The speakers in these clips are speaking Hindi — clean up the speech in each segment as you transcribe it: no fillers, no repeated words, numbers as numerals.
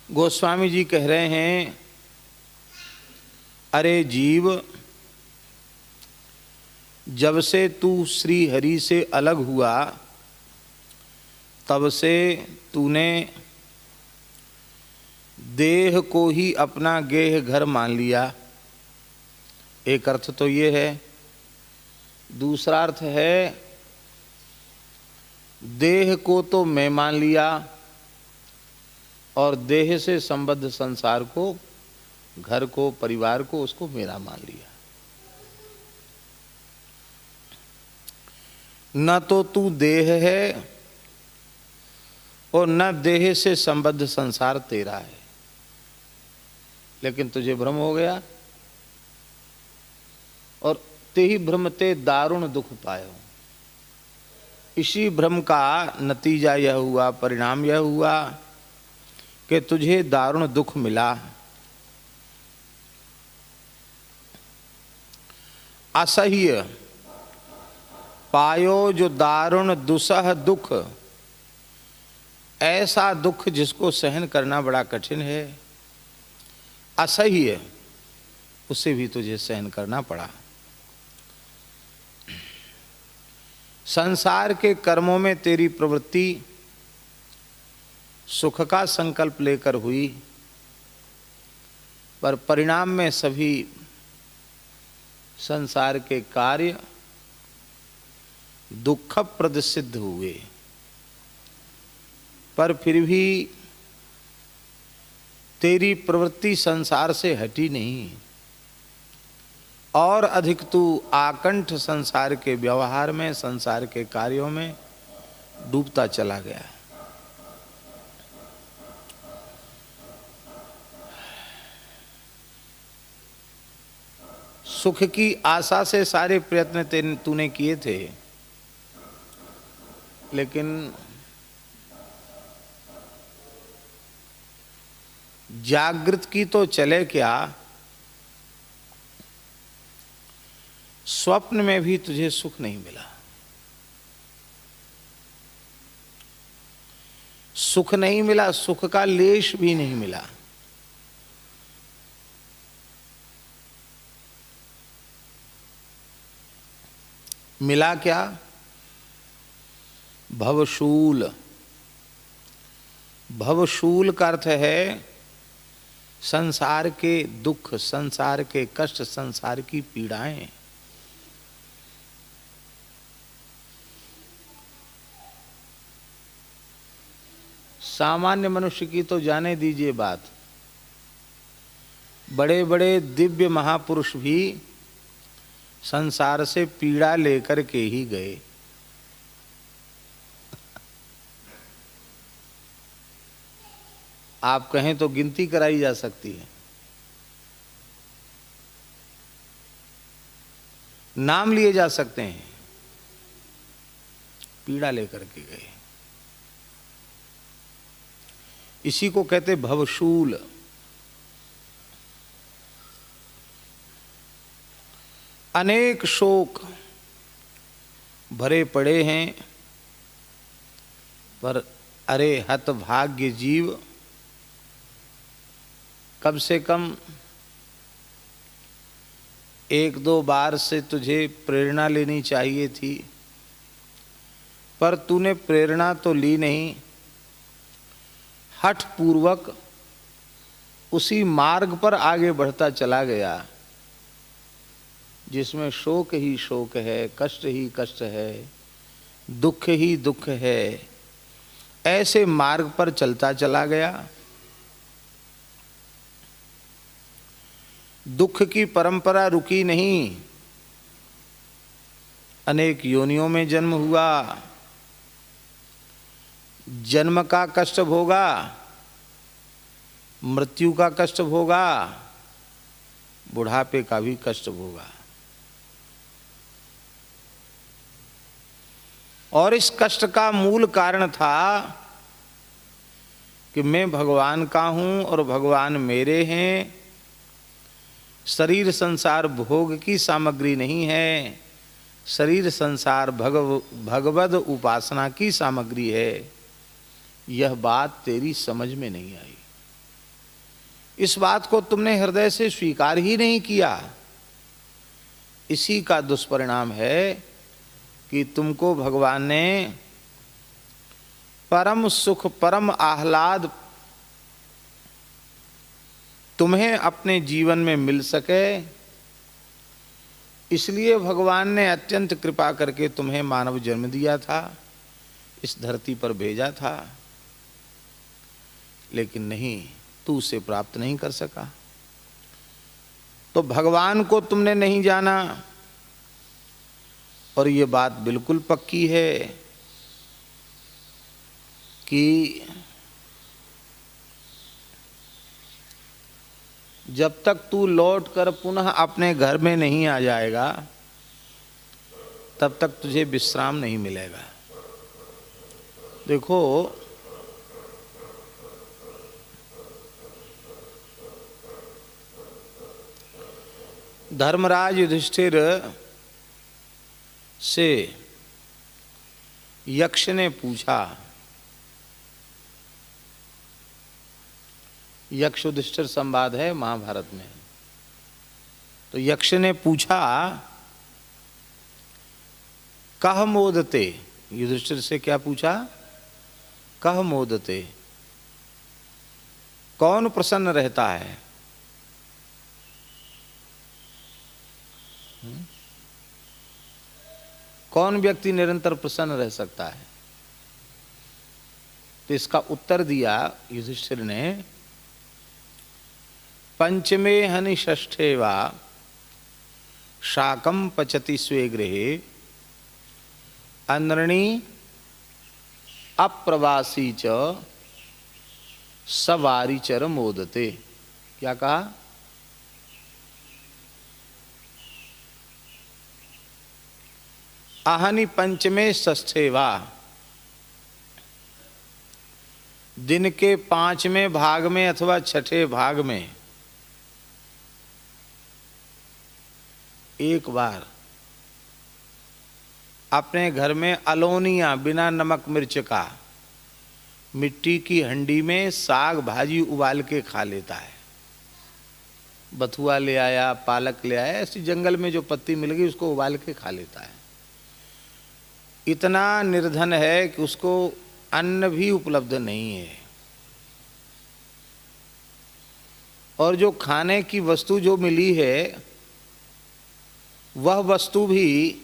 गोस्वामी जी कह रहे हैं, अरे जीव, जब से तू श्री हरि से अलग हुआ तब से तूने देह को ही अपना गेह घर मान लिया। एक अर्थ तो ये है। दूसरा अर्थ है, देह को तो मैं मान लिया और देह से संबद्ध संसार को, घर को, परिवार को, उसको मेरा मान लिया। न तो तू देह है और न देह से संबद्ध संसार तेरा है, लेकिन तुझे भ्रम हो गया और ते ही भ्रम ते दारुण दुख पायो। इसी भ्रम का नतीजा यह हुआ, परिणाम यह हुआ कि तुझे दारुण दुख मिला। असह्य पायो जो दारुण दुसह दुख, ऐसा दुख जिसको सहन करना बड़ा कठिन है, असह्य, उसे भी तुझे सहन करना पड़ा। संसार के कर्मों में तेरी प्रवृत्ति सुख का संकल्प लेकर हुई, पर परिणाम में सभी संसार के कार्य दुखप्रद सिद्ध हुए। पर फिर भी तेरी प्रवृत्ति संसार से हटी नहीं और अधिक तू आकंठ संसार के व्यवहार में, संसार के कार्यों में डूबता चला गया। सुख की आशा से सारे प्रयत्न तूने किए थे, लेकिन जागृत की तो चले क्या, स्वप्न में भी तुझे सुख नहीं मिला। सुख नहीं मिला, सुख का लेश भी नहीं मिला। मिला क्या? भवशूल। भवशूल का अर्थ है संसार के दुख, संसार के कष्ट, संसार की पीड़ाएं। सामान्य मनुष्य की तो जाने दीजिए बात, बड़े बड़े दिव्य महापुरुष भी संसार से पीड़ा लेकर के ही गए। आप कहें तो गिनती कराई जा सकती है, नाम लिए जा सकते हैं, पीड़ा लेकर के गए। इसी को कहते भवशूल। अनेक शोक भरे पड़े हैं, पर अरे हतभाग्य जीव, कम से कम एक दो बार से तुझे प्रेरणा लेनी चाहिए थी, पर तूने प्रेरणा तो ली नहीं। हठ पूर्वक उसी मार्ग पर आगे बढ़ता चला गया जिसमें शोक ही शोक है, कष्ट ही कष्ट है, दुख ही दुख है। ऐसे मार्ग पर चलता चला गया। दुख की परंपरा रुकी नहीं, अनेक योनियों में जन्म हुआ, जन्म का कष्ट भोगा, मृत्यु का कष्ट भोगा, बुढ़ापे का भी कष्ट भोगा। और इस कष्ट का मूल कारण था कि मैं भगवान का हूं और भगवान मेरे हैं। शरीर संसार भोग की सामग्री नहीं है, शरीर संसार भगवद उपासना की सामग्री है। यह बात तेरी समझ में नहीं आई। इस बात को तुमने हृदय से स्वीकार ही नहीं किया। इसी का दुष्परिणाम है कि तुमको भगवान ने परम सुख, परम आह्लाद तुम्हें अपने जीवन में मिल सके, इसलिए भगवान ने अत्यंत कृपा करके तुम्हें मानव जन्म दिया था, इस धरती पर भेजा था। लेकिन नहीं, तू उसे प्राप्त नहीं कर सका। तो भगवान को तुमने नहीं जाना। और ये बात बिल्कुल पक्की है कि जब तक तू लौट कर पुनः अपने घर में नहीं आ जाएगा, तब तक तुझे विश्राम नहीं मिलेगा। देखो, धर्मराज युधिष्ठिर से यक्ष ने पूछा, यक्ष युधिष्ठिर संवाद है महाभारत में। तो यक्ष ने पूछा, कह मोदते, युधिष्ठिर से क्या पूछा? कह मोदते, कौन प्रसन्न रहता है? कौन व्यक्ति निरंतर प्रसन्न रह सकता है? तो इसका उत्तर दिया युधिष्ठिर ने, पंचमे हनि षष्ठे वा शाकं पचति स्वे गृहे अनृणी अप्रवासी च सवारिचर मोदते। क्या कहा? आहनि पंचमे षष्ठे वा, दिन के 5वें भाग में अथवा 6ठे भाग में एक बार अपने घर में अलोनिया बिना नमक मिर्च का मिट्टी की हंडी में साग भाजी उबाल के खा लेता है। बथुआ ले आया, पालक ले आया, ऐसी जंगल में जो पत्ती मिल गई उसको उबाल के खा लेता है। इतना निर्धन है कि उसको अन्न भी उपलब्ध नहीं है, और जो खाने की वस्तु जो मिली है वह वस्तु भी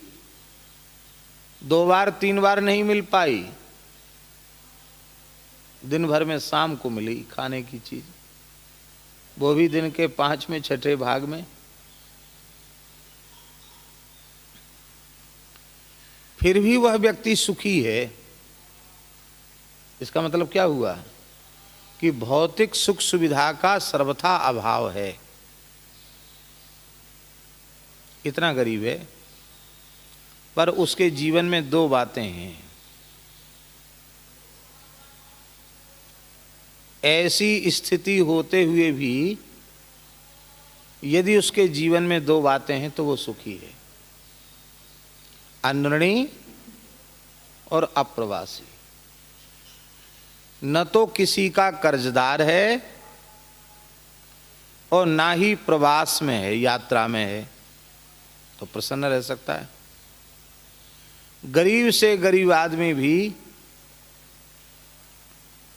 2 बार 3 बार नहीं मिल पाई। दिन भर में शाम को मिली खाने की चीज, वो भी दिन के 5वें 6ठे भाग में। फिर भी वह व्यक्ति सुखी है। इसका मतलब क्या हुआ कि भौतिक सुख सुविधा का सर्वथा अभाव है। इतना गरीब है, पर उसके जीवन में 2 बातें हैं। ऐसी स्थिति होते हुए भी यदि उसके जीवन में 2 बातें हैं तो वो सुखी है, अनृणी और अप्रवासी। न तो किसी का कर्जदार है और ना ही प्रवास में है, यात्रा में है, तो प्रसन्न रह सकता है। गरीब से गरीब आदमी भी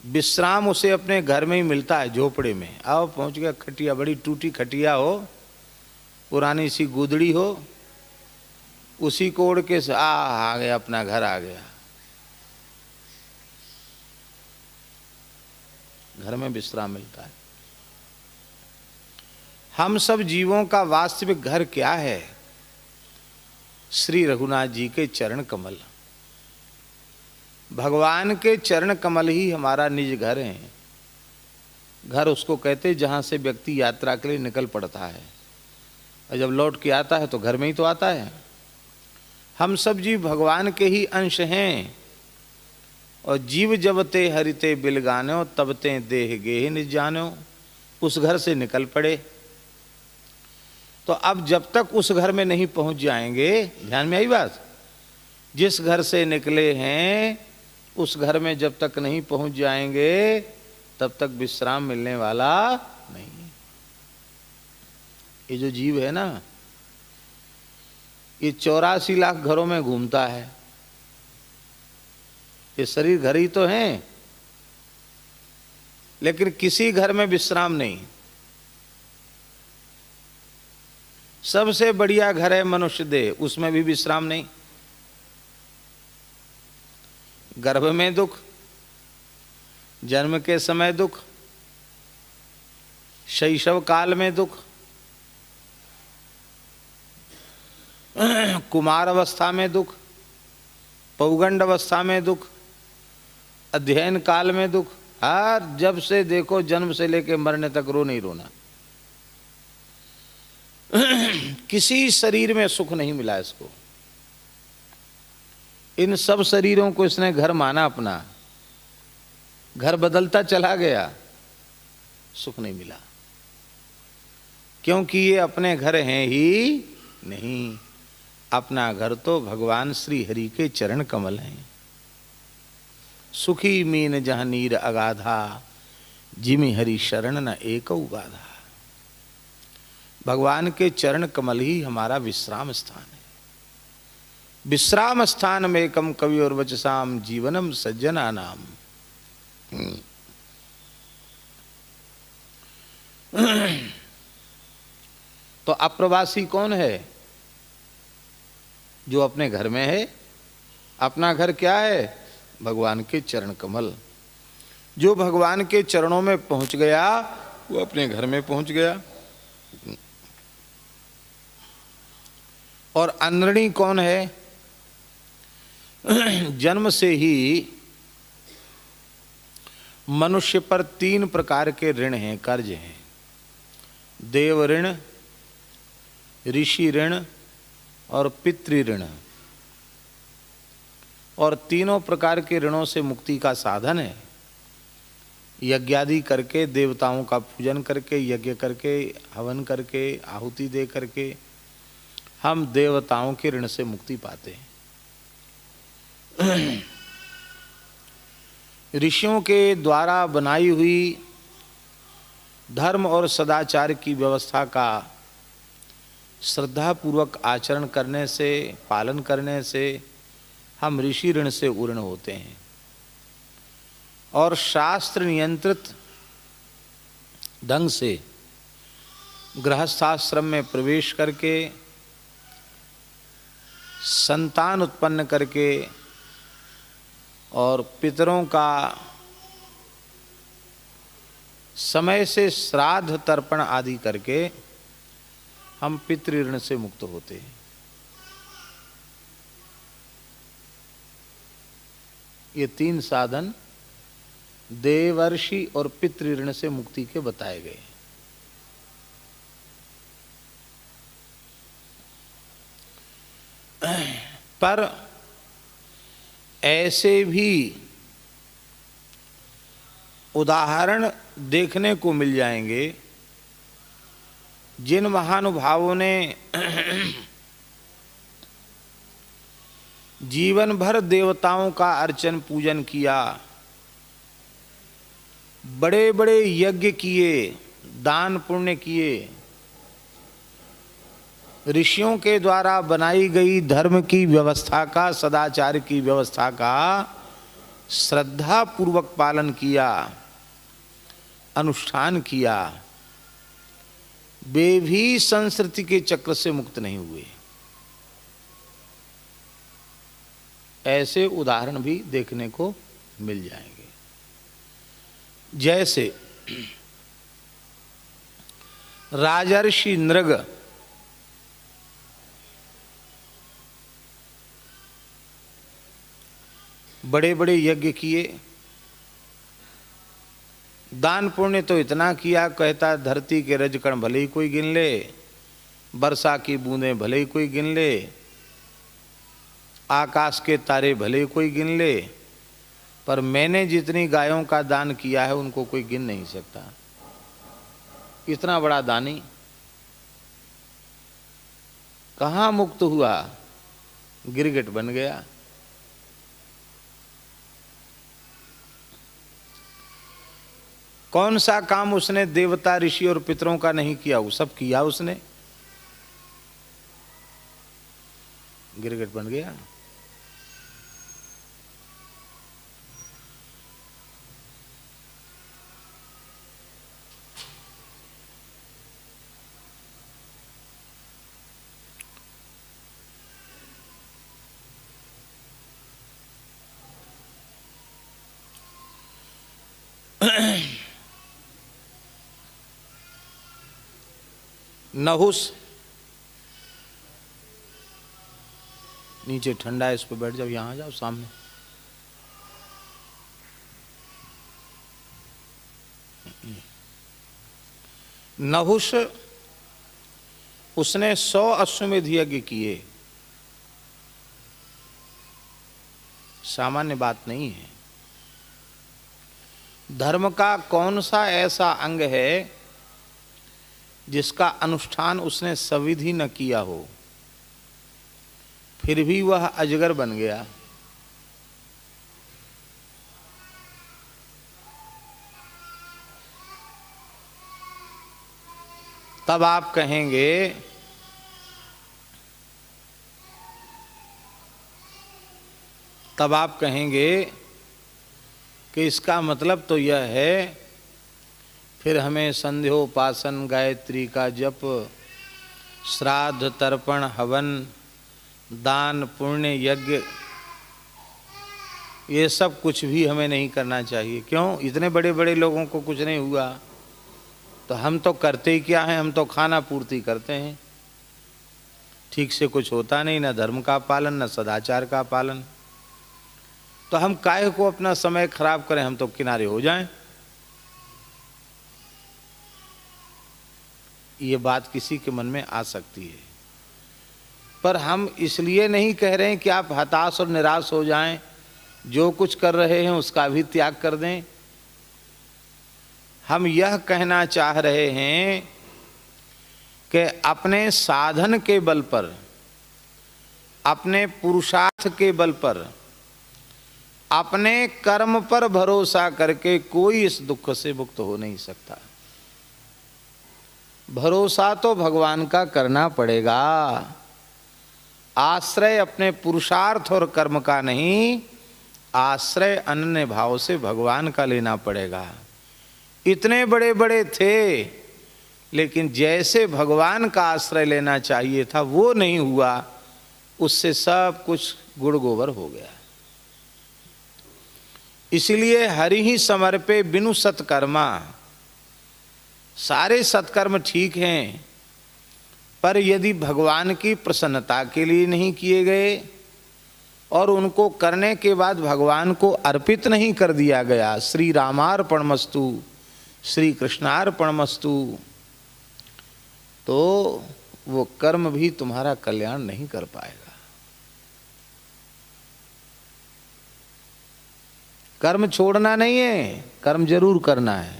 विश्राम उसे अपने घर में ही मिलता है, झोपड़े में। आओ पहुंच गया, खटिया बड़ी टूटी खटिया हो, पुरानी सी गुदड़ी हो, उसी को ओढ़ के आ गया, अपना घर आ गया। घर में विश्राम मिलता है। हम सब जीवों का वास्तविक घर क्या है? श्री रघुनाथ जी के चरण कमल। भगवान के चरण कमल ही हमारा निज घर है। घर उसको कहते जहाँ से व्यक्ति यात्रा के लिए निकल पड़ता है, और जब लौट के आता है तो घर में ही तो आता है। हम सब जीव भगवान के ही अंश हैं, और जीव जबते हरिते बिल गानो तबते देह गेह निज जानो। उस घर से निकल पड़े। तो अब जब तक उस घर में नहीं पहुंच जाएंगे, ध्यान में आई बात, जिस घर से निकले हैं उस घर में जब तक नहीं पहुंच जाएंगे तब तक विश्राम मिलने वाला नहीं। ये जो जीव है ना, ये 84 लाख घरों में घूमता है। ये शरीर घर ही तो हैं, लेकिन किसी घर में विश्राम नहीं। सबसे बढ़िया घर है मनुष्य देह, उसमें भी विश्राम नहीं। गर्भ में दुख, जन्म के समय दुख, शैशव काल में दुख, कुमार अवस्था में दुख, पौगंड अवस्था में दुख, अध्ययन काल में दुख। हर जब से देखो, जन्म से लेकर मरने तक रो नहीं रोना। किसी शरीर में सुख नहीं मिला इसको। इन सब शरीरों को इसने घर माना अपना, घर बदलता चला गया, सुख नहीं मिला, क्योंकि ये अपने घर हैं ही नहीं। अपना घर तो भगवान श्री हरि के चरण कमल हैं। सुखी मीन जहाँ नीर अगाधा, जिमि हरि शरण न एक उगाधा। भगवान के चरण कमल ही हमारा विश्राम स्थान है। विश्राम स्थान में एकम कवि और वचसाम जीवनम सज्जना नाम। तो अप्रवासी कौन है? जो अपने घर में है। अपना घर क्या है? भगवान के चरण कमल। जो भगवान के चरणों में पहुंच गया, वो अपने घर में पहुंच गया। और अनऋणी कौन है? जन्म से ही मनुष्य पर 3 प्रकार के ऋण हैं, कर्ज हैं। देव ऋण, ऋषि ऋण और पितृ ऋण। और तीनों प्रकार के ऋणों से मुक्ति का साधन है यज्ञादि करके, देवताओं का पूजन करके, यज्ञ करके, हवन करके, आहुति दे करके हम देवताओं के ऋण से मुक्ति पाते हैं। ऋषियों के द्वारा बनाई हुई धर्म और सदाचार की व्यवस्था का श्रद्धापूर्वक आचरण करने से, पालन करने से हम ऋषि ऋण से उऋण होते हैं। और शास्त्र नियंत्रित ढंग से गृहस्थाश्रम में प्रवेश करके, संतान उत्पन्न करके और पितरों का समय से श्राद्ध तर्पण आदि करके हम पितृ ऋण से मुक्त होते हैं। ये 3 साधन देवर्षि और पितृ ऋण से मुक्ति के बताए गए। पर ऐसे भी उदाहरण देखने को मिल जाएंगे जिन महानुभावों ने जीवन भर देवताओं का अर्चन पूजन किया, बड़े बड़े यज्ञ किए, दान पुण्य किए, ऋषियों के द्वारा बनाई गई धर्म की व्यवस्था का, सदाचार की व्यवस्था का श्रद्धा पूर्वक पालन किया, अनुष्ठान किया, वे भी संस्कृति के चक्र से मुक्त नहीं हुए। ऐसे उदाहरण भी देखने को मिल जाएंगे। जैसे राजर्षि नृग बड़े बड़े यज्ञ किए, दान पुण्य तो इतना किया, कहता धरती के रजकण भले ही कोई गिन ले, वर्षा की बूंदें भले ही कोई गिन ले, आकाश के तारे भले ही कोई गिन ले, पर मैंने जितनी गायों का दान किया है उनको कोई गिन नहीं सकता। इतना बड़ा दानी कहाँ मुक्त हुआ? गिरगिट बन गया। कौन सा काम उसने देवता ऋषि और पितरों का नहीं किया? वो सब किया उसने। गिरगिट बन गया। नहुस, नीचे ठंडा है, इस पर बैठ जाओ, यहां आ जाओ सामने। नहुस उसने 100 अश्वमेध यज्ञ किए, सामान्य बात नहीं है। धर्म का कौन सा ऐसा अंग है जिसका अनुष्ठान उसने सविधि न किया हो, फिर भी वह अजगर बन गया। तब आप कहेंगे कि इसका मतलब तो यह है फिर हमें संध्योपासन, गायत्री का जप, श्राद्ध, तर्पण, हवन, दान, पुण्य, यज्ञ, ये सब कुछ भी हमें नहीं करना चाहिए। क्यों? इतने बड़े बड़े लोगों को कुछ नहीं हुआ तो हम तो करते ही क्या हैं? हम तो खाना पूर्ति करते हैं, ठीक से कुछ होता नहीं, न धर्म का पालन, न सदाचार का पालन। तो हम काहे को अपना समय खराब करें, हम तो किनारे हो जाएं। ये बात किसी के मन में आ सकती है, पर हम इसलिए नहीं कह रहे हैं कि आप हताश और निराश हो जाएं, जो कुछ कर रहे हैं उसका भी त्याग कर दें। हम यह कहना चाह रहे हैं कि अपने साधन के बल पर, अपने पुरुषार्थ के बल पर, अपने कर्म पर भरोसा करके कोई इस दुख से मुक्त हो नहीं सकता। भरोसा तो भगवान का करना पड़ेगा। आश्रय अपने पुरुषार्थ और कर्म का नहीं, आश्रय अनन्य भाव से भगवान का लेना पड़ेगा। इतने बड़े बड़े थे, लेकिन जैसे भगवान का आश्रय लेना चाहिए था वो नहीं हुआ, उससे सब कुछ गुड़ गोबर हो गया। इसलिए हरि ही समर्पे बिनु सत्कर्मा। सारे सत्कर्म ठीक हैं, पर यदि भगवान की प्रसन्नता के लिए नहीं किए गए और उनको करने के बाद भगवान को अर्पित नहीं कर दिया गया, श्री रामार्पणमस्तु, श्री कृष्णार्पणमस्तु, तो वो कर्म भी तुम्हारा कल्याण नहीं कर पाएगा। कर्म छोड़ना नहीं है, कर्म जरूर करना है,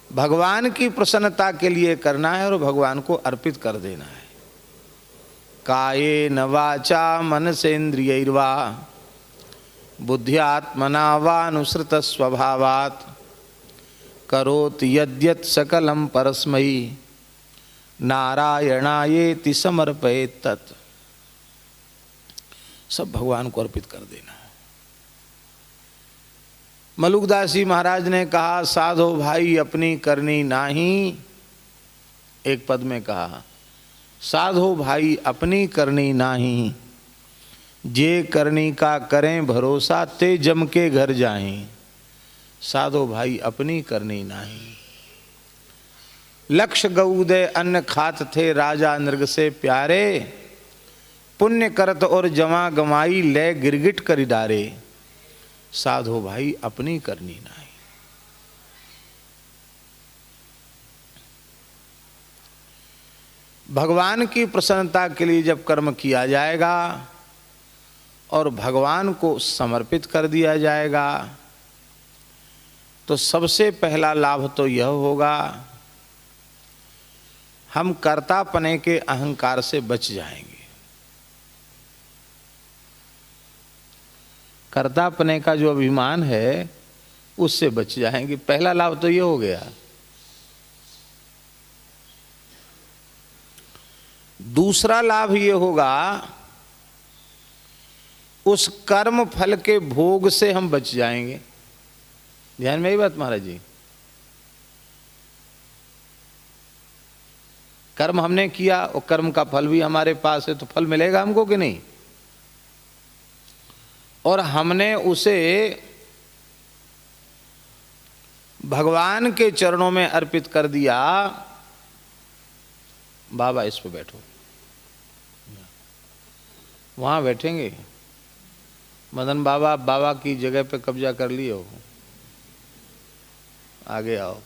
भगवान की प्रसन्नता के लिए करना है और भगवान को अर्पित कर देना है। कायेन वाचा मनसेन्द्रियैर्वा बुद्ध्यात्मना वानुसृत स्वभावात् करोति यद्यत् सकलं परस्मै नारायणायेति समर्पयेत् तत्। सब भगवान को अर्पित कर देना। मलुकदास जी महाराज ने कहा, साधो भाई अपनी करनी नाही, एक पद में कहा, साधो भाई अपनी करनी नाही, जे करनी का करें भरोसा, ते जम के घर जाएं। साधो भाई अपनी करनी नाही। लक्ष्य गऊदे अन्न खात थे, राजा नृग से प्यारे, पुण्य करत और जमा गमाई, ले गिरगिट करि डारे। साधो भाई अपनी करनी नहीं। भगवान की प्रसन्नता के लिए जब कर्म किया जाएगा और भगवान को समर्पित कर दिया जाएगा, तो सबसे पहला लाभ तो यह होगा, हम कर्तापने के अहंकार से बच जाएंगे। कर्तापने का जो अभिमान है उससे बच जाएंगे। पहला लाभ तो ये हो गया। दूसरा लाभ ये होगा उस कर्म फल के भोग से हम बच जाएंगे। ध्यान में आई बात महाराज जी। कर्म हमने किया और कर्म का फल भी हमारे पास है, तो फल मिलेगा हमको कि नहीं? और हमने उसे भगवान के चरणों में अर्पित कर दिया। बाबा इस पे बैठो, वहां बैठेंगे। मदन बाबा, बाबा की जगह पे कब्जा कर लिए हो, आगे आओ।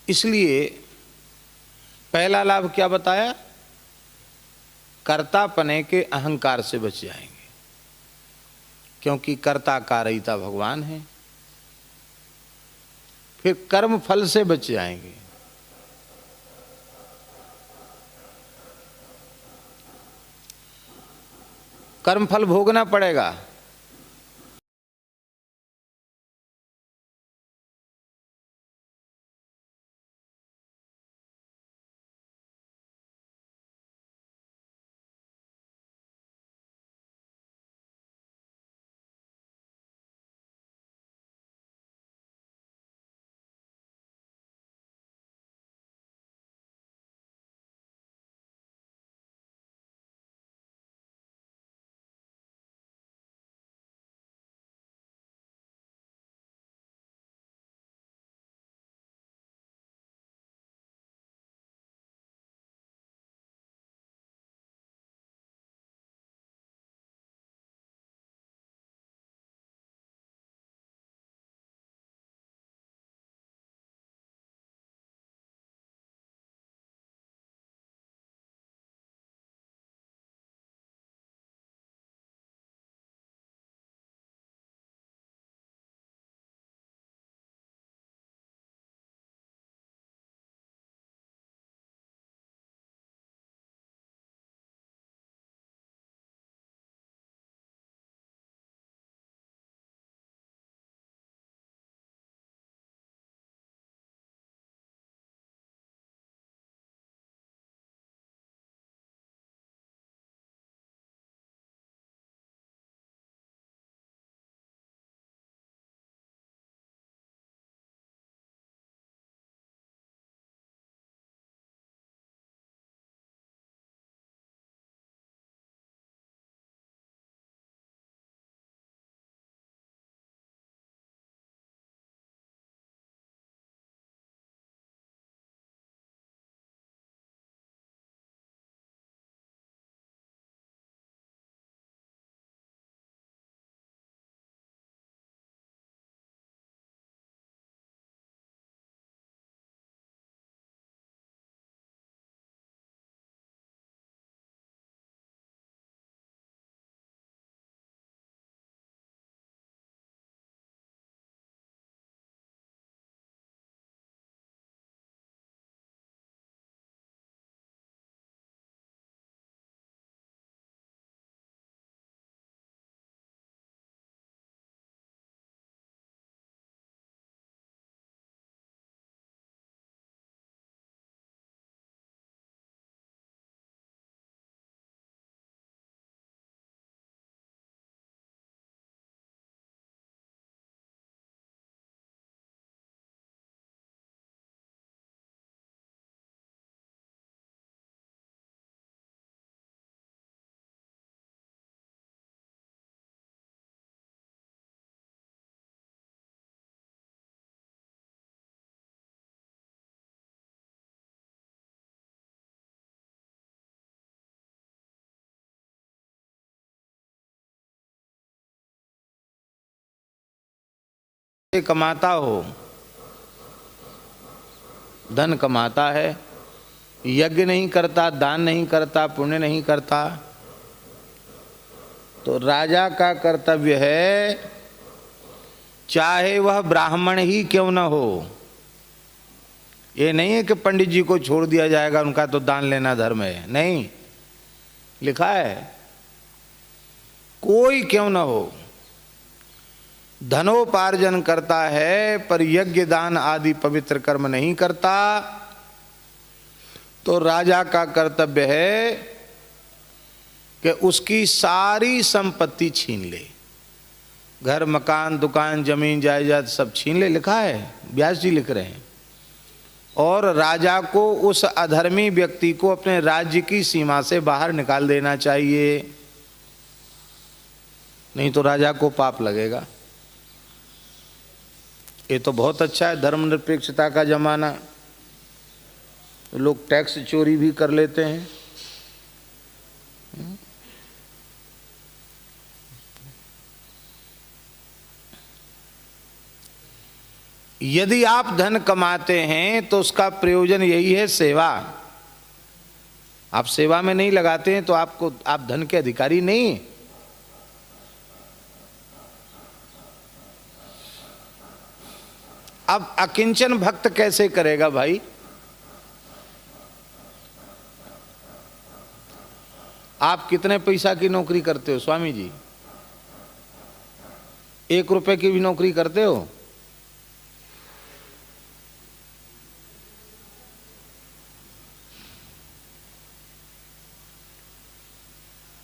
इसलिए पहला लाभ क्या बताया? कर्तापने के अहंकार से बच जाएंगे, क्योंकि कर्ता कारयिता भगवान है। फिर कर्म फल से बच जाएंगे। कर्म फल भोगना पड़ेगा। कमाता हो, धन कमाता है, यज्ञ नहीं करता, दान नहीं करता, पुण्य नहीं करता, तो राजा का कर्तव्य है, चाहे वह ब्राह्मण ही क्यों न हो, ये नहीं है कि पंडित जी को छोड़ दिया जाएगा, उनका तो दान लेना धर्म है, नहीं, लिखा है कोई क्यों न हो धनोपार्जन करता है पर यज्ञ दान आदि पवित्र कर्म नहीं करता, तो राजा का कर्तव्य है कि उसकी सारी संपत्ति छीन ले, घर मकान दुकान जमीन जायदाद सब छीन ले। लिखा है, व्यास जी लिख रहे हैं। और राजा को उस अधर्मी व्यक्ति को अपने राज्य की सीमा से बाहर निकाल देना चाहिए, नहीं तो राजा को पाप लगेगा। ये तो बहुत अच्छा है, धर्मनिरपेक्षता का जमाना, लोग टैक्स चोरी भी कर लेते हैं। यदि आप धन कमाते हैं तो उसका प्रयोजन यही है सेवा। आप सेवा में नहीं लगाते हैं तो आप धन के अधिकारी नहीं। अब अकिंचन भक्त कैसे करेगा भाई? आप कितने पैसा की नौकरी करते हो स्वामी जी? 1 रुपए की भी नौकरी करते हो?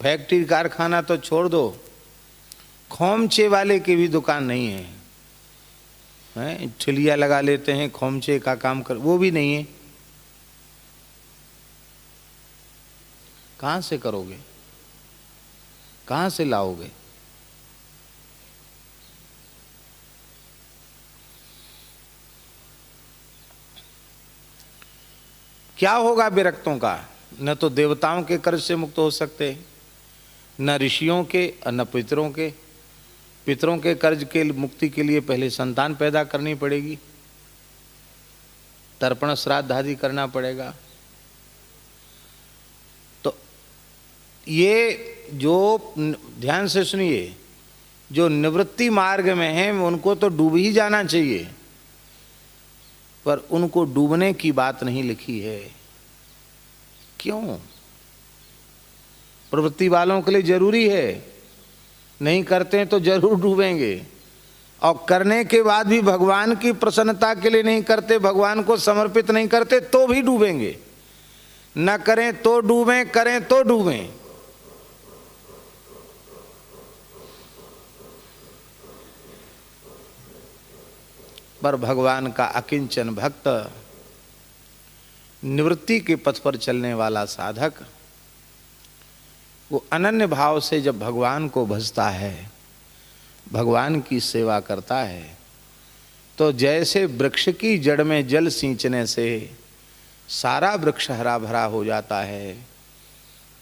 फैक्ट्री कारखाना तो छोड़ दो, खोमचे वाले की भी दुकान नहीं है, हैं? ठिलिया लगा लेते हैं, खोमचे का काम कर, वो भी नहीं है। कहां से करोगे, कहां से लाओगे? क्या होगा विरक्तों का? न तो देवताओं के कर्ज से मुक्त हो सकते, न ऋषियों के और न पितरों के। पितरों के कर्ज के मुक्ति के लिए पहले संतान पैदा करनी पड़ेगी, तर्पण श्राद्ध आदि करना पड़ेगा। तो ये जो ध्यान से सुनिए, जो निवृत्ति मार्ग में हैं उनको तो डूब ही जाना चाहिए, पर उनको डूबने की बात नहीं लिखी है। क्यों? प्रवृत्ति वालों के लिए जरूरी है, नहीं करते हैं तो जरूर डूबेंगे। और करने के बाद भी भगवान की प्रसन्नता के लिए नहीं करते, भगवान को समर्पित नहीं करते तो भी डूबेंगे। न करें तो डूबें, करें तो डूबें। पर भगवान का अकिंचन भक्त, निवृत्ति के पथ पर चलने वाला साधक, वो अनन्य भाव से जब भगवान को भजता है, भगवान की सेवा करता है, तो जैसे वृक्ष की जड़ में जल सींचने से सारा वृक्ष हरा भरा हो जाता है,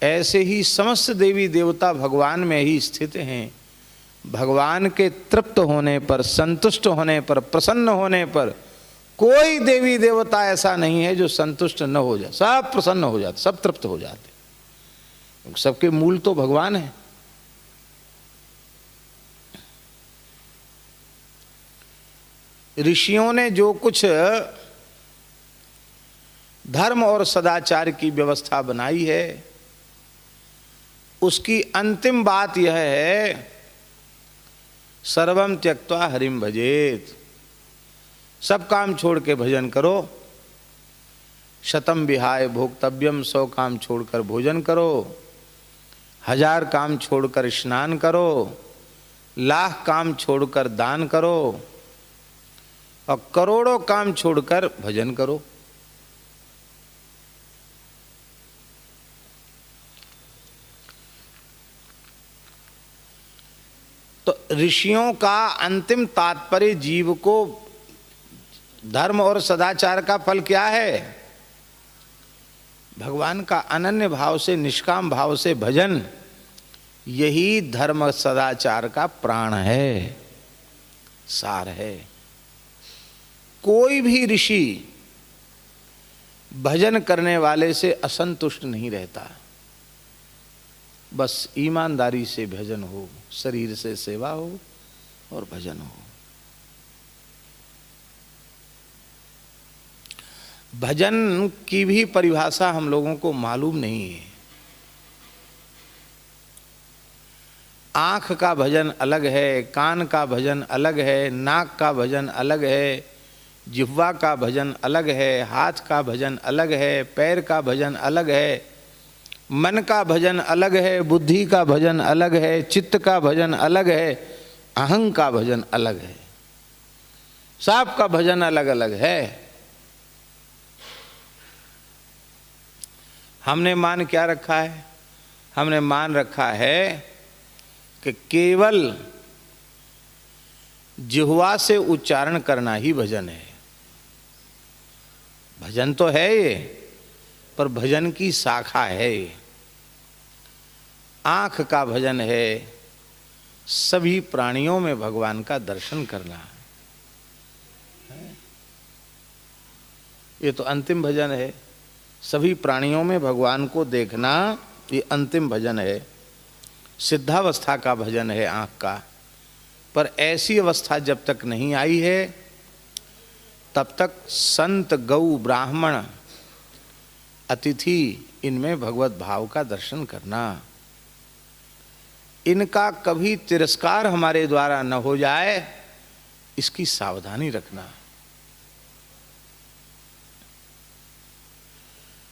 ऐसे ही समस्त देवी देवता भगवान में ही स्थित हैं। भगवान के तृप्त होने पर, संतुष्ट होने पर, प्रसन्न होने पर कोई देवी देवता ऐसा नहीं है जो संतुष्ट न हो जाए। सब प्रसन्न हो जाते, सब तृप्त हो जाते। सबके मूल तो भगवान है। ऋषियों ने जो कुछ धर्म और सदाचार की व्यवस्था बनाई है, उसकी अंतिम बात यह है, सर्वम त्यक्त्वा हरिम भजेत। सब काम छोड़ के भजन करो। शतम विहाय भोक्तव्यम, 100 काम छोड़कर भोजन करो। 1000 काम छोड़कर स्नान करो। 1,00,000 काम छोड़कर दान करो। और करोड़ों काम छोड़कर भजन करो। तो ऋषियों का अंतिम तात्पर्य जीव को धर्म और सदाचार का फल क्या है? भगवान का अनन्य भाव से, निष्काम भाव से भजन, यही धर्म सदाचार का प्राण है, सार है। कोई भी ऋषि भजन करने वाले से असंतुष्ट नहीं रहता। बस ईमानदारी से भजन हो, शरीर से सेवा हो और भजन हो। भजन की भी परिभाषा हम लोगों को मालूम नहीं है। आँख का भजन अलग है, कान का भजन अलग है, नाक का भजन अलग है, जिह्वा का भजन अलग है, हाथ का भजन अलग है, पैर का भजन अलग है, मन का भजन अलग है, बुद्धि का भजन अलग है, चित्त का भजन अलग है, अहं का भजन अलग है। सबका भजन अलग अलग है। हमने मान क्या रखा है? हमने मान रखा है कि केवल जिह्वा से उच्चारण करना ही भजन है। भजन तो है ये, पर भजन की शाखा है ये। आँख का भजन है सभी प्राणियों में भगवान का दर्शन करना, ये तो अंतिम भजन है। सभी प्राणियों में भगवान को देखना, ये अंतिम भजन है। सिद्धावस्था का भजन है आँख का, पर ऐसी अवस्था जब तक नहीं आई है तब तक संत, गौ, ब्राह्मण, अतिथि, इनमें भगवत भाव का दर्शन करना, इनका कभी तिरस्कार हमारे द्वारा न हो जाए, इसकी सावधानी रखना।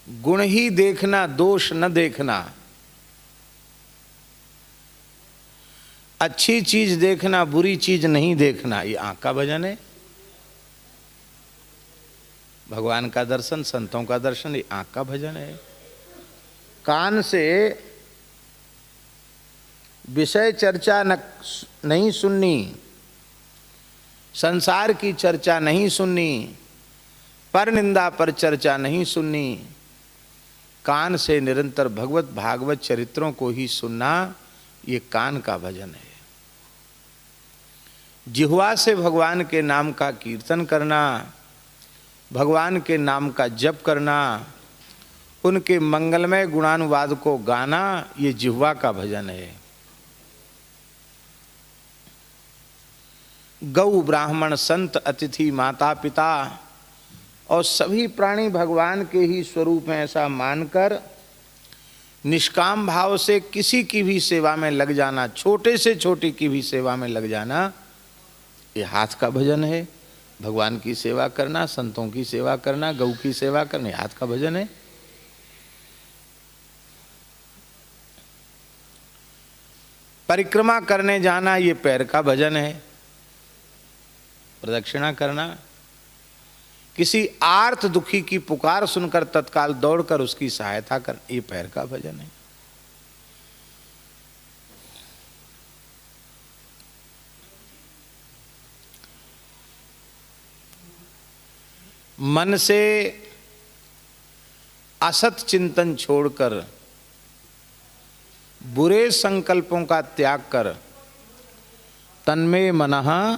गुण ही देखना, दोष न देखना। अच्छी चीज देखना, बुरी चीज नहीं देखना, ये आँख का भजन है। भगवान का दर्शन, संतों का दर्शन, ये आँख का भजन है। कान से विषय चर्चा नहीं सुननी, संसार की चर्चा नहीं सुननी, पर निंदा पर चर्चा नहीं सुननी। कान से निरंतर भगवत भागवत चरित्रों को ही सुनना, ये कान का भजन है। जिह्वा से भगवान के नाम का कीर्तन करना, भगवान के नाम का जप करना, उनके मंगलमय गुणानुवाद को गाना, ये जिह्वा का भजन है। गौ, ब्राह्मण, संत, अतिथि, माता पिता और सभी प्राणी भगवान के ही स्वरूप हैं, ऐसा मानकर निष्काम भाव से किसी की भी सेवा में लग जाना, छोटे से छोटी की भी सेवा में लग जाना, ये हाथ का भजन है। भगवान की सेवा करना, संतों की सेवा करना, गौ की सेवा करना, हाथ का भजन है। परिक्रमा करने जाना, ये पैर का भजन है। प्रदक्षिणा करना, किसी आर्त दुखी की पुकार सुनकर तत्काल दौड़कर उसकी सहायता कर, ये पैर का भजन है। मन से असत चिंतन छोड़कर, बुरे संकल्पों का त्याग कर, तन्मे मनः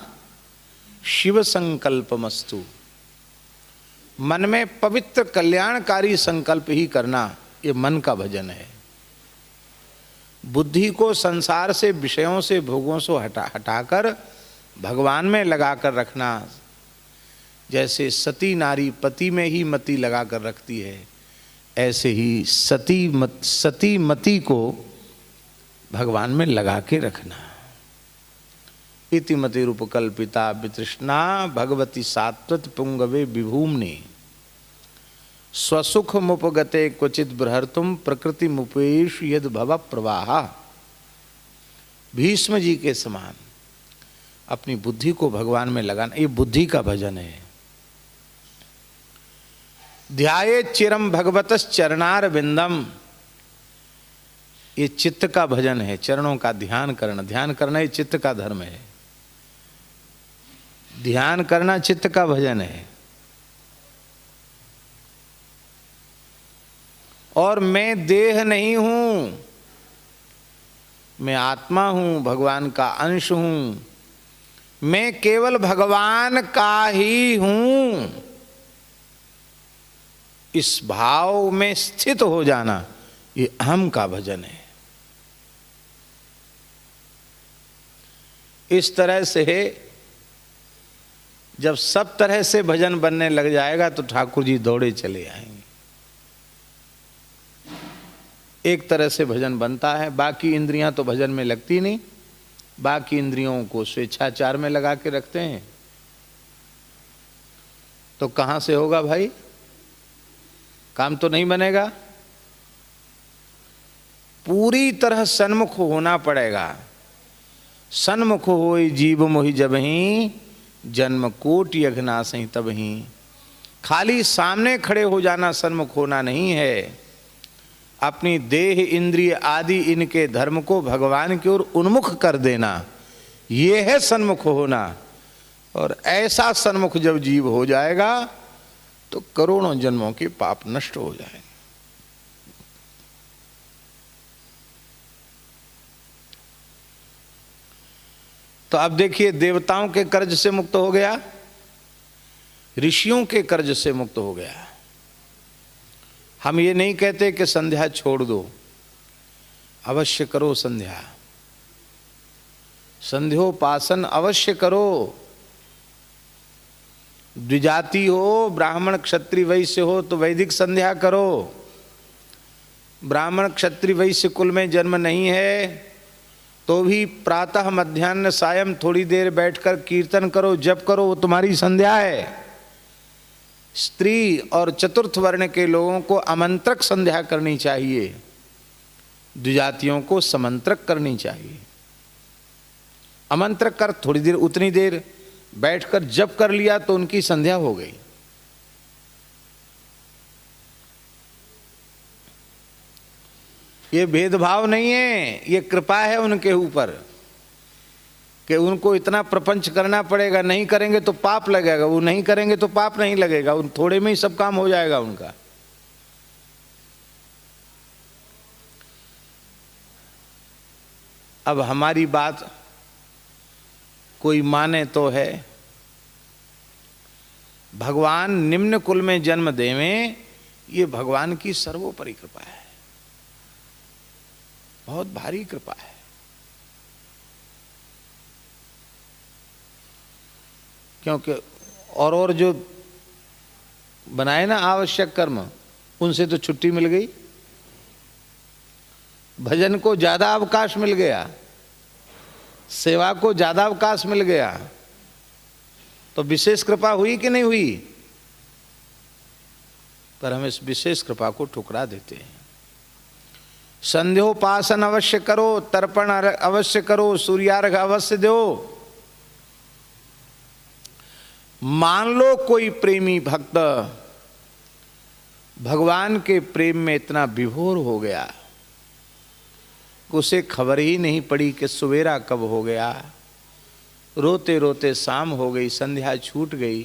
शिव संकल्पमस्तु, मन में पवित्र कल्याणकारी संकल्प ही करना, ये मन का भजन है। बुद्धि को संसार से, विषयों से, भोगों से हटाकर भगवान में लगाकर रखना। जैसे सती नारी पति में ही मति लगाकर रखती है, ऐसे ही सती मति को भगवान में लगा के रखना। इति मति रूपकल्पिता वितृष्णा भगवती सात्वत पुंगवे विभूमनि, स्वसुख मुपगते क्वचित बृहर्तुम प्रकृति मुपेश यद भव प्रवाह। भीष्म जी के समान अपनी बुद्धि को भगवान में लगाना, ये बुद्धि का भजन है। ध्याये चिरम भगवतस् चरणार बिंदम, ये चित्त का भजन है। चरणों का ध्यान करना, ध्यान करना ये चित्त का धर्म है। ध्यान करना चित्त का भजन है। और मैं देह नहीं हूं, मैं आत्मा हूं, भगवान का अंश हूं, मैं केवल भगवान का ही हूं, इस भाव में स्थित हो जाना, ये अहम का भजन है। इस तरह से जब सब तरह से भजन बनने लग जाएगा तो ठाकुर जी दौड़े चले आएंगे। एक तरह से भजन बनता है, बाकी इंद्रियां तो भजन में लगती नहीं, बाकी इंद्रियों को स्वेच्छाचार में लगा के रखते हैं। तो कहां से होगा भाई, काम तो नहीं बनेगा। पूरी तरह सन्मुख होना पड़ेगा। सन्मुख होई जीव मोहि जबहि, जन्म कोटि अघनासहि तबहि। खाली सामने खड़े हो जाना सन्मुख होना नहीं है, अपनी देह इंद्रिय आदि इनके धर्म को भगवान की ओर उन्मुख कर देना, ये है सन्मुख होना। और ऐसा सन्मुख जब जीव हो जाएगा तो करोड़ों जन्मों के पाप नष्ट हो जाएंगे। तो अब देखिए, देवताओं के कर्ज से मुक्त हो गया, ऋषियों के कर्ज से मुक्त हो गया। हम ये नहीं कहते कि संध्या छोड़ दो, अवश्य करो संध्या, संध्योपासन अवश्य करो। द्विजाति हो, ब्राह्मण क्षत्रिय वैश्य हो तो वैदिक संध्या करो। ब्राह्मण क्षत्रिय वैश्य कुल में जन्म नहीं है तो भी प्रातः मध्याह्न सायं थोड़ी देर बैठकर कीर्तन करो, जप करो, वो तुम्हारी संध्या है। स्त्री और चतुर्थ वर्ण के लोगों को आमंत्रक संध्या करनी चाहिए, द्विजातियों को समंत्रक करनी चाहिए। आमंत्रक कर थोड़ी देर, उतनी देर बैठकर जप कर लिया तो उनकी संध्या हो गई। ये भेदभाव नहीं है, ये कृपा है उनके ऊपर कि उनको इतना प्रपंच करना पड़ेगा, नहीं करेंगे तो पाप लगेगा, वो नहीं करेंगे तो पाप नहीं लगेगा, उन थोड़े में ही सब काम हो जाएगा उनका। अब हमारी बात कोई माने तो है, भगवान निम्न कुल में जन्म देवें, ये भगवान की सर्वोपरि कृपा है, बहुत भारी कृपा है। क्योंकि और जो बनाए ना आवश्यक कर्म, उनसे तो छुट्टी मिल गई, भजन को ज्यादा अवकाश मिल गया, सेवा को ज्यादा अवकाश मिल गया, तो विशेष कृपा हुई कि नहीं हुई? पर हम इस विशेष कृपा को ठुकरा देते हैं। संध्योपासन अवश्य करो, तर्पण अवश्य करो, सूर्यार्घ अवश्य दो। मान लो कोई प्रेमी भक्त भगवान के प्रेम में इतना विभोर हो गया, उसे खबर ही नहीं पड़ी कि सवेरा कब हो गया, रोते रोते शाम हो गई, संध्या छूट गई,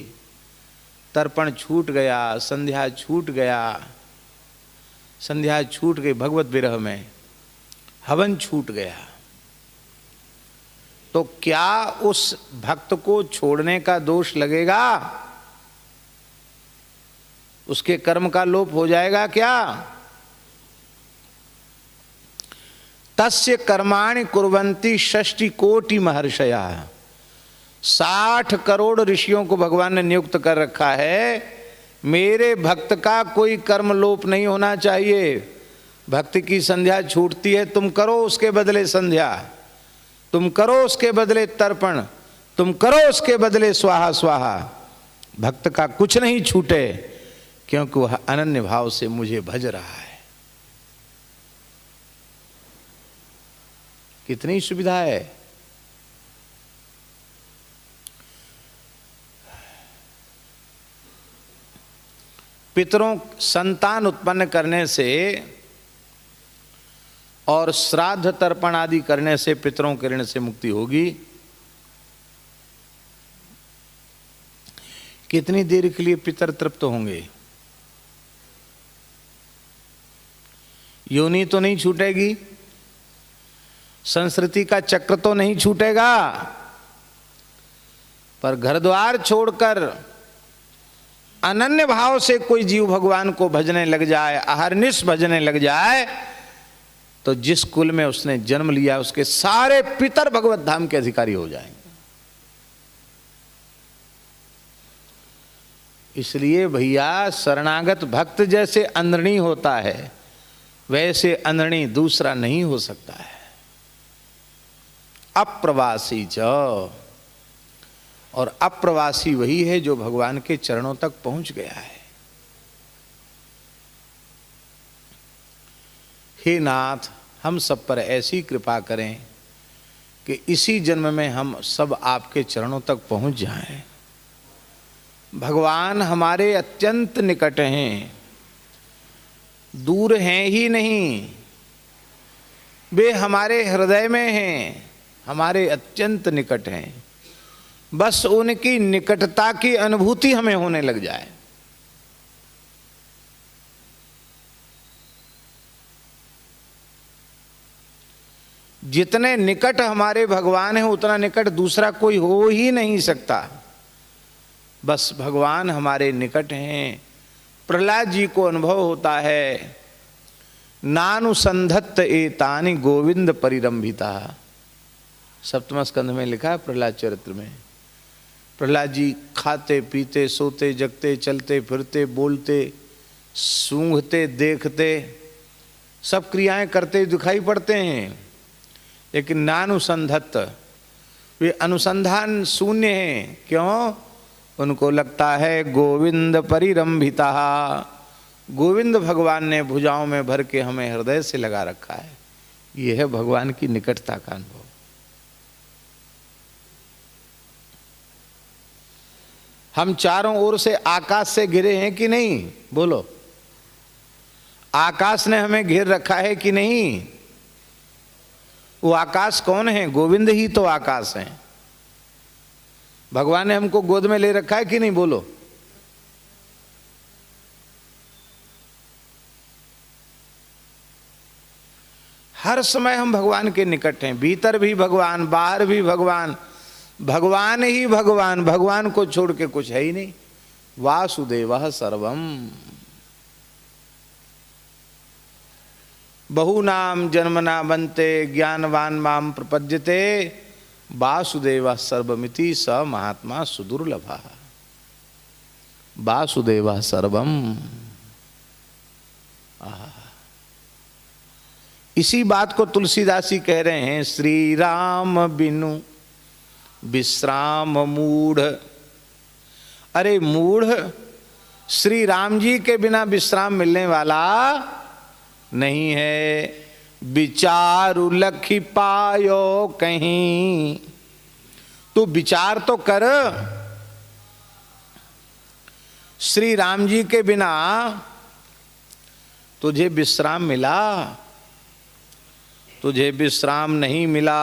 तर्पण छूट गया, संध्या छूट गया, संध्या छूट गई, भगवत विरह में हवन छूट गया। तो क्या उस भक्त को छोड़ने का दोष लगेगा? उसके कर्म का लोप हो जाएगा क्या? तस्य कर्माणि कुर्वन्ति 60 कोटि महर्षया। 60 करोड़ ऋषियों को भगवान ने नियुक्त कर रखा है। मेरे भक्त का कोई कर्म लोप नहीं होना चाहिए। भक्त की संध्या छूटती है, तुम करो उसके बदले संध्या, तुम करो उसके बदले तर्पण, तुम करो उसके बदले स्वाहा स्वाहा। भक्त का कुछ नहीं छूटे, क्योंकि वह अनन्य भाव से मुझे भज रहा है। कितनी सुविधा है। पितरों संतान उत्पन्न करने से और श्राद्ध तर्पण आदि करने से पितरों के ऋण से मुक्ति होगी। कितनी देर के लिए पितर तृप्त होंगे? योनि तो नहीं छूटेगी, संस्कृति का चक्र तो नहीं छूटेगा, पर घर द्वार छोड़कर अनन्य भाव से कोई जीव भगवान को भजने लग जाए, अहरनिश भजने लग जाए, तो जिस कुल में उसने जन्म लिया उसके सारे पितर भगवत धाम के अधिकारी हो जाएंगे। इसलिए भैया शरणागत भक्त जैसे अंदरणी होता है वैसे अंदरणी दूसरा नहीं हो सकता है। अप्रवासी च, और अप्रवासी वही है जो भगवान के चरणों तक पहुंच गया है। हे नाथ, हम सब पर ऐसी कृपा करें कि इसी जन्म में हम सब आपके चरणों तक पहुंच जाएं। भगवान हमारे अत्यंत निकट हैं, दूर हैं ही नहीं, वे हमारे हृदय में हैं, हमारे अत्यंत निकट हैं। बस उनकी निकटता की अनुभूति हमें होने लग जाए। जितने निकट हमारे भगवान हैं उतना निकट दूसरा कोई हो ही नहीं सकता। बस भगवान हमारे निकट हैं। प्रहलाद जी को अनुभव होता है, नानुसंधत्त एतानि गोविंद परिरंभिता। सप्तम स्कंध में लिखा है प्रहलाद चरित्र में। प्रहलाद जी खाते पीते सोते जगते चलते फिरते बोलते सूंघते देखते सब क्रियाएं करते दिखाई पड़ते हैं, लेकिन नानुसंधत्त, वे अनुसंधान शून्य हैं। क्यों? उनको लगता है गोविंद परिरंभिता, गोविंद भगवान ने भुजाओं में भर के हमें हृदय से लगा रखा है। यह है भगवान की निकटता का अनुभव। हम चारों ओर से आकाश से घिरे हैं कि नहीं? बोलो, आकाश ने हमें घेर रखा है कि नहीं? वो आकाश कौन है? गोविंद ही तो आकाश है। भगवान ने हमको गोद में ले रखा है कि नहीं? बोलो। हर समय हम भगवान के निकट हैं, भीतर भी भगवान, बाहर भी भगवान, भगवान ही भगवान, भगवान को छोड़ के कुछ है ही नहीं। वासुदेवः सर्वम। बहुनाम जन्मना बनते ज्ञानवान माम प्रपद्यते, वासुदेवः सर्वमिति स महात्मा सुदुर्लभः। वासुदेवः सर्वम। इसी बात को तुलसीदास जी कह रहे हैं, श्री राम बिनु विश्राम मूढ़। अरे मूढ़, श्री राम जी के बिना विश्राम मिलने वाला नहीं है। विचारु लखी पायो कहीं, तू विचार तो कर। श्री राम जी के बिना तुझे विश्राम मिला? तुझे विश्राम नहीं मिला।